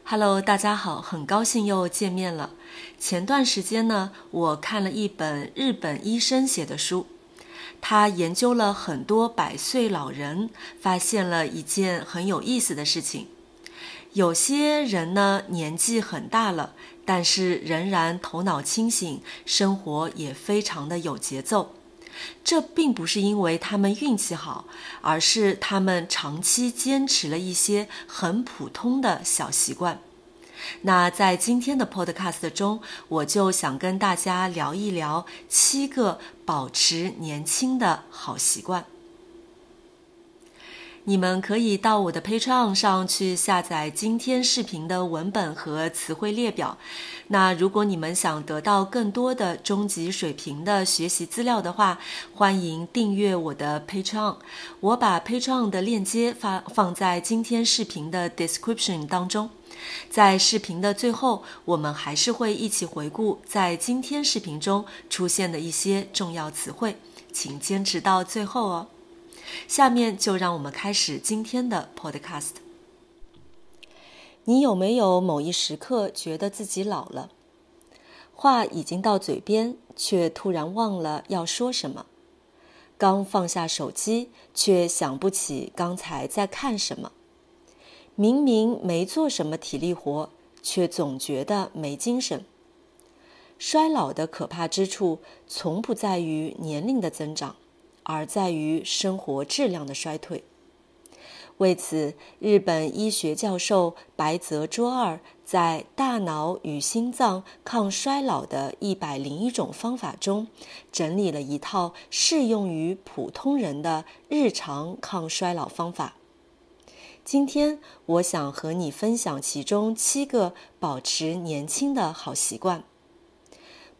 Hello， 大家好，很高興又見面了。前段時間呢，我看了一本日本醫生寫的書，他研究了很多100歲老人，發現了一件很有意思的事情。有些人呢，年紀很大了，但是仍然頭腦清醒，生活也非常的有節奏。這並不是因為他們運氣好，而是他們長期堅持了一些很普通的小習慣。那在今天的 podcast 中，我就想跟大家聊一聊7個保持年輕的好習慣。你們可以到我的 Patreon 上去下載今天視頻的文本和詞彙列表。那如果你們想得到更多的中級水平的學習資料的話，歡迎訂閱我的 Patreon。我把 Patreon 的鏈接放在今天視頻的 description 當中。在視頻的最後，我們還是會一起回顧在今天視頻中出現的一些重要詞彙，請堅持到最後哦。下面就讓我們開始今天的 podcast。 你有沒有某一時刻覺得自己老了？話已經到嘴邊，卻突然忘了要說什麼。剛放下手機，卻想不起剛才在看什麼。明明沒做什麼體力活，卻總覺得沒精神。衰老的可怕之處，從不在於年齡的增長，而在於生活質量的衰退。為此，日本醫學教授白澤卓二在《大腦與心臟抗衰老的101種方法》中，整理了一套適用於普通人的日常抗衰老方法。今天，我想和你分享其中7個保持年輕的好習慣，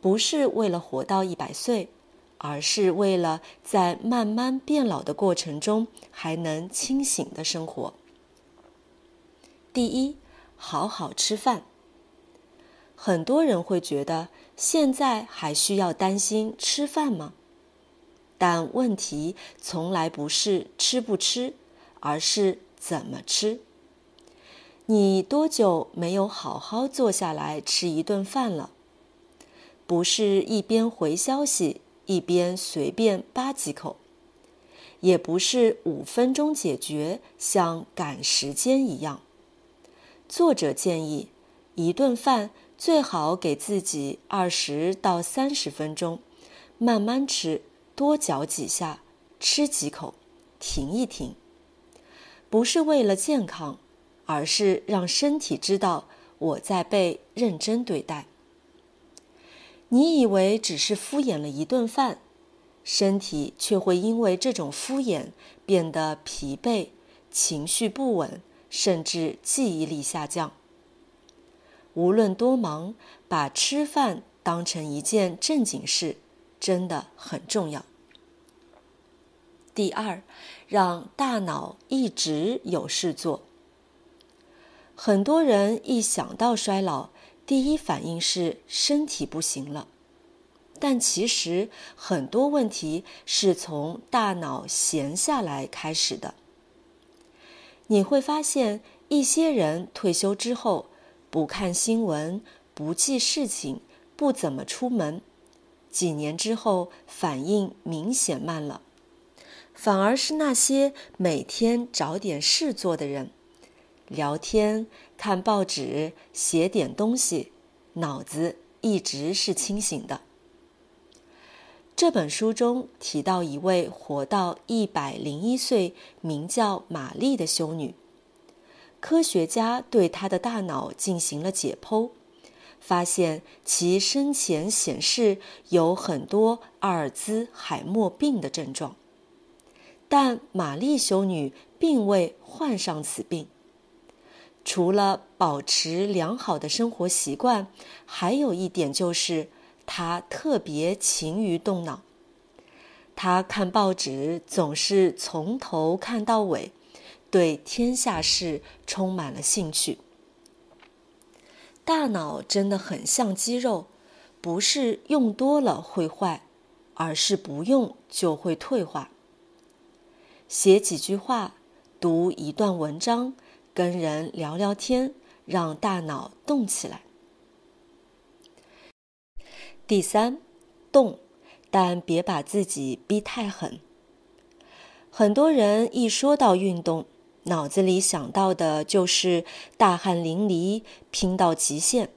不是為了活到100歲，而是為了在慢慢變老的過程中還能清醒的生活。第一，好好吃飯。很多人會覺得，現在還需要擔心吃飯嗎？但問題從來不是吃不吃，而是怎麼吃。你多久沒有好好坐下來吃一頓飯了？不是一邊回消息一邊隨便扒幾口，也不是5分鐘解決，像趕時間一樣。作者建議，一頓飯最好給自己20到30分鐘，慢慢吃，多嚼幾下，吃幾口，停一停。不是為了健康，而是讓身體知道我在被認真對待。你以為只是敷衍了一頓飯，身體卻會因為這種敷衍變得疲憊、情緒不穩，甚至記憶力下降。無論多忙，把吃飯當成一件正經事，真的很重要。第二，讓大腦一直有事做。很多人一想到衰老，第一反應是身體不行了，但其實很多問題是從大腦閒下來開始的。你會發現，一些人退休之後，不看新聞，不記事情，不怎麼出門，幾年之後反應明顯慢了。反而是那些每天找點事做的人，聊天、看報紙、寫點東西，腦子一直是清醒的。這本書中提到一位活到101歲，名叫瑪麗的修女。科學家對她的大腦進行了解剖，發現其生前顯示有很多阿爾茲海默病的症狀。但瑪麗修女並未患上此病。除了保持良好的生活習慣，還有一點就是她特別勤於動腦。她看報紙總是從頭看到尾，對天下事充滿了興趣。大腦真的很像肌肉，不是用多了會壞，而是不用就會退化。寫幾句話，讀一段文章，跟人聊聊天，讓大腦動起來。第三，動，但別把自己逼太狠。很多人一說到運動，腦子裡想到的就是大汗淋漓，拼到極限。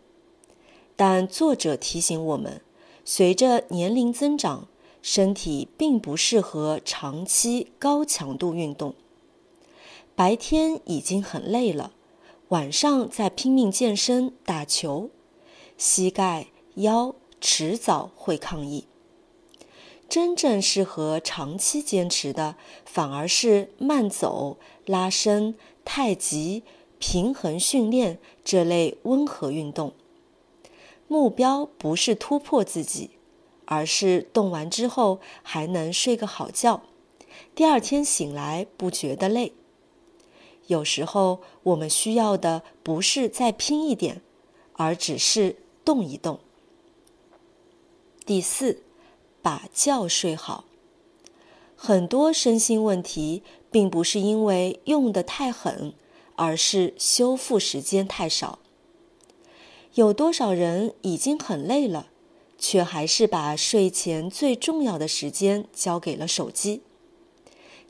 但作者提醒我們，隨着年齡增長，身體並不適合長期高強度運動。白天已經很累了，晚上再拼命健身打球，膝蓋、腰遲早會抗議。真正適合長期堅持的，反而是慢走、拉伸、太極、平衡訓練這類溫和運動。目標不是突破自己，而是動完之後還能睡個好覺，第二天醒來不覺得累。有時候我們需要的不是再拼一點，而只是動一動。第四，把覺睡好。很多身心問題並不是因為用得太狠，而是修復時間太少。有多少人已經很累了，卻還是把睡前最重要的時間交給了手機。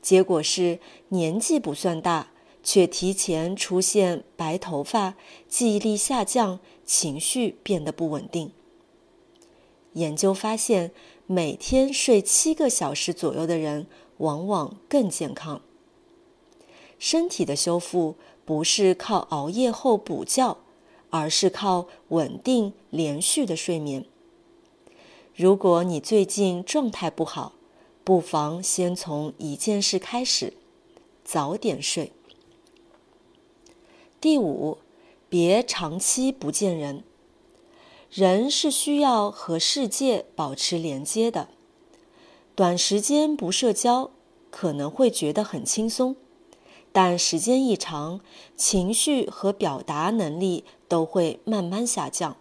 結果是年紀不算大，卻提前出現白頭髮、記憶力下降、情緒變得不穩定。研究發現，每天睡7個小時左右的人，往往更健康。身體的修復不是靠熬夜後補覺，而是靠穩定連續的睡眠。如果你最近狀態不好，不妨先從一件事開始，早點睡。第五，別長期不見人。人是需要和世界保持連接的，短時間不社交可能會覺得很輕鬆，但時間一長，情緒和表達能力都會慢慢下降。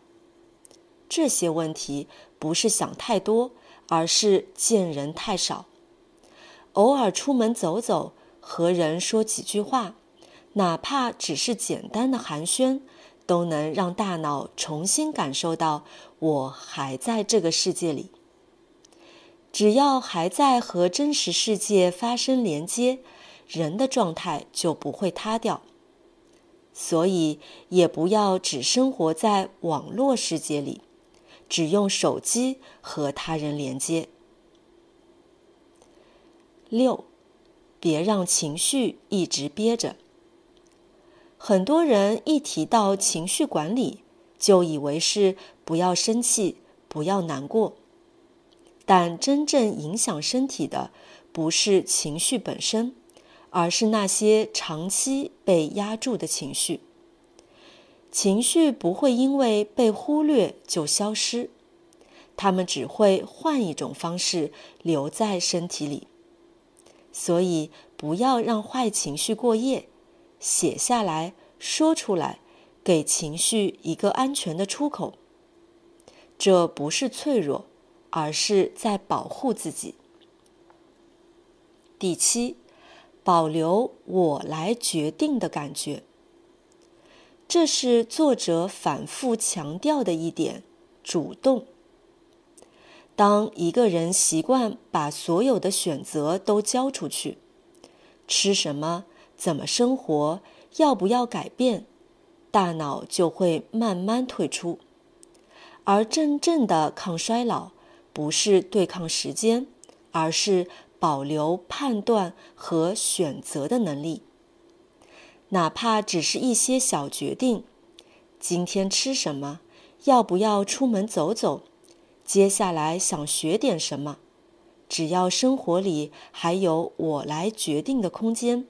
這些問題不是想太多，而是見人太少。偶爾出門走走，和人說幾句話，哪怕只是簡單的寒暄，都能讓大腦重新感受到我還在這個世界裡。只要還在和真實世界發生連接，人的狀態就不會塌掉。所以也不要只生活在網絡世界裡，只用手機和他人連接。6，別讓情緒一直憋着。很多人一提到情緒管理，就以為是不要生氣，不要難過。但真正影響身體的，不是情緒本身，而是那些長期被壓住的情緒。情緒不會因為被忽略就消失，它們只會換一種方式留在身體裡。所以不要讓壞情緒過夜，寫下來，說出來，給情緒一個安全的出口。這不是脆弱，而是在保護自己。第7，保留我來決定的感覺。這是作者反覆強調的一點，主動。當一個人習慣把所有的選擇都交出去，吃什麼，怎麼生活，要不要改變，大腦就會慢慢退出。而真正的抗衰老，不是對抗時間，而是保留判斷和選擇的能力。哪怕只是一些小決定，今天吃什麼，要不要出門走走，接下來想學點什麼，只要生活裡還有我來決定的空間，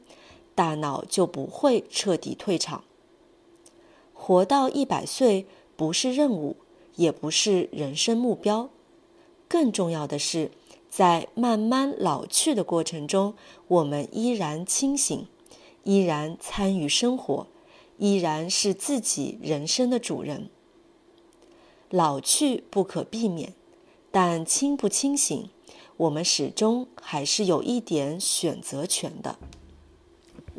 大腦就不會徹底退場。活到100歲不是任務，也不是人生目標，更重要的是，在慢慢老去的過程中，我們依然清醒，依然參與生活，依然是自己人生的主人。老去不可避免，但清不清醒，我們始終還是有一點選擇權的。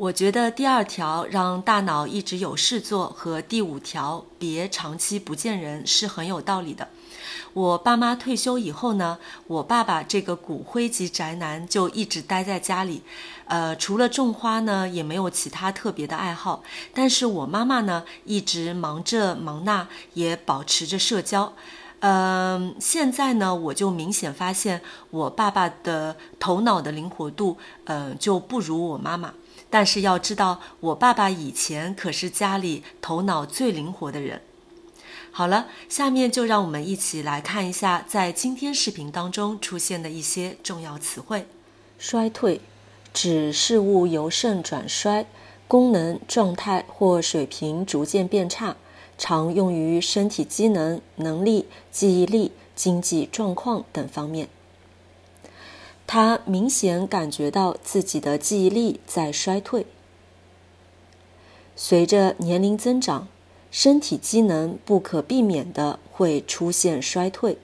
我覺得第2條讓大腦一直有事做和第5條別長期不見人是很有道理的。我爸媽退休以後呢，我爸爸這個骨灰級宅男就一直待在家裡，除了種花呢，也沒有其他特別的愛好。但是我媽媽呢，一直忙這忙那，也保持着社交。現在呢，我就明顯發現我爸爸的頭腦的靈活度，就不如我媽媽。但是要知道，我爸爸以前可是家裡頭腦最靈活的人。好了，下面就讓我們一起來看一下在今天視頻當中出現的一些重要詞彙。衰退，指事物由盛轉衰，功能、狀態或水平逐漸變差，常用於身體機能、能力、記憶力、經濟狀況等方面。他明顯感覺到自己的記憶力在衰退。隨着年齡增長，身體機能不可避免地會出現衰退。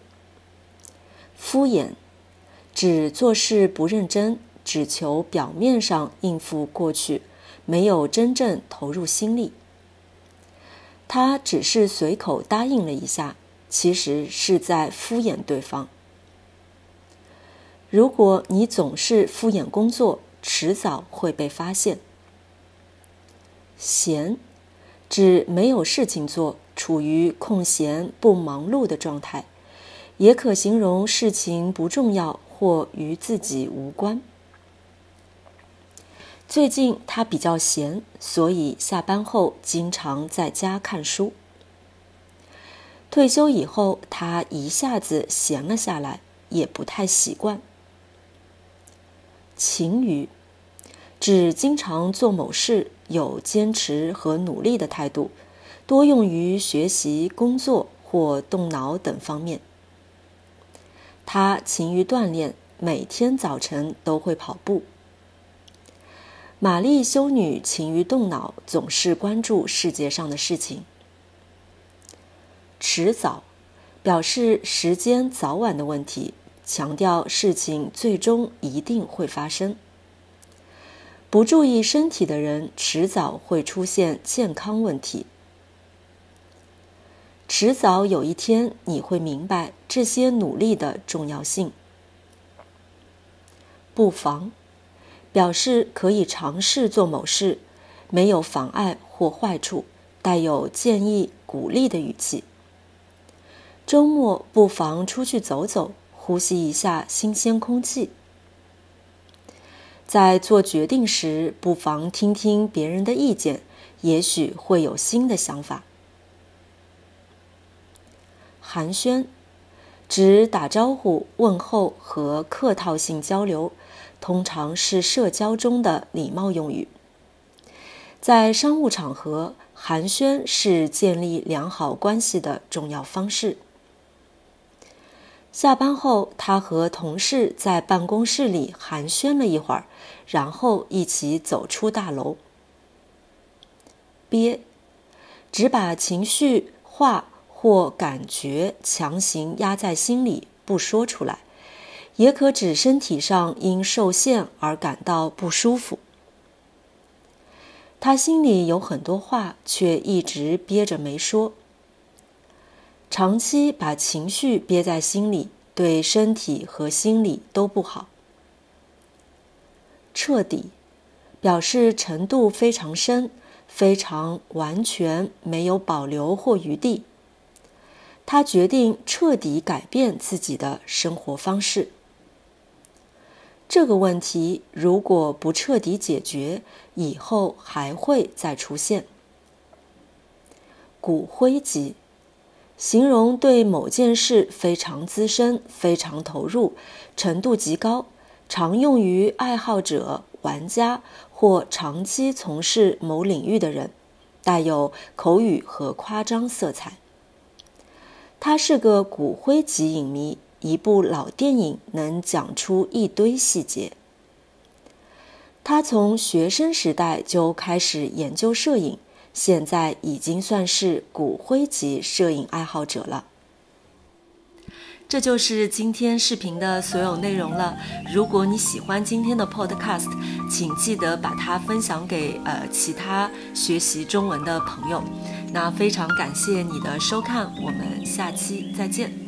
敷衍，指做事不認真，只求表面上應付過去，沒有真正投入心力。他只是隨口答應了一下，其實是在敷衍對方。如果你總是敷衍工作，遲早會被發現。閒，指沒有事情做，處於空閒不忙碌的狀態，也可形容事情不重要或與自己無關。最近他比較閒，所以下班後經常在家看書。退休以後，他一下子閒了下來，也不太習慣。勤於，指經常做某事，有堅持和努力的態度，多用於學習、工作或動腦等方面。他勤於鍛鍊，每天早晨都會跑步。瑪麗修女勤於動腦，總是關注世界上的事情。遲早，表示時間早晚的問題，強調事情最終一定會發生。不注意身體的人，遲早會出現健康問題。遲早有一天，你會明白這些努力的重要性。不妨，表示可以嘗試做某事，沒有妨礙或壞處，帶有建議、鼓勵的語氣。週末不妨出去走走，呼吸一下新鮮空氣。在做決定時，不妨聽聽別人的意見，也許會有新的想法。寒暄，指打招呼、問候和客套性交流，通常是社交中的禮貌用語。在商務場合，寒暄是建立良好關係的重要方式。下班後，他和同事在辦公室裡寒暄了一會兒，然後一起走出大樓。憋，只把情緒、話或感覺強行壓在心裡，不說出來，也可指身體上因受限而感到不舒服。他心裡有很多話，卻一直憋着沒說。長期把情緒憋在心裡，對身體和心理都不好。徹底，表示程度非常深，非常完全，沒有保留或餘地。他決定徹底改變自己的生活方式。這個問題如果不徹底解決，以後還會再出現。骨灰級，形容對某件事非常資深、非常投入、程度極高，常用於愛好者、玩家或長期從事某領域的人，帶有口語和誇張色彩。他是個骨灰級影迷，一部老電影能講出一堆細節。他從學生時代就開始研究攝影，現在已經算是骨灰級攝影愛好者了。這就是今天視頻的所有內容了。如果你喜歡今天的 podcast， 請記得把它分享給其他學習中文的朋友。那非常感謝你的收看，我們下期再見。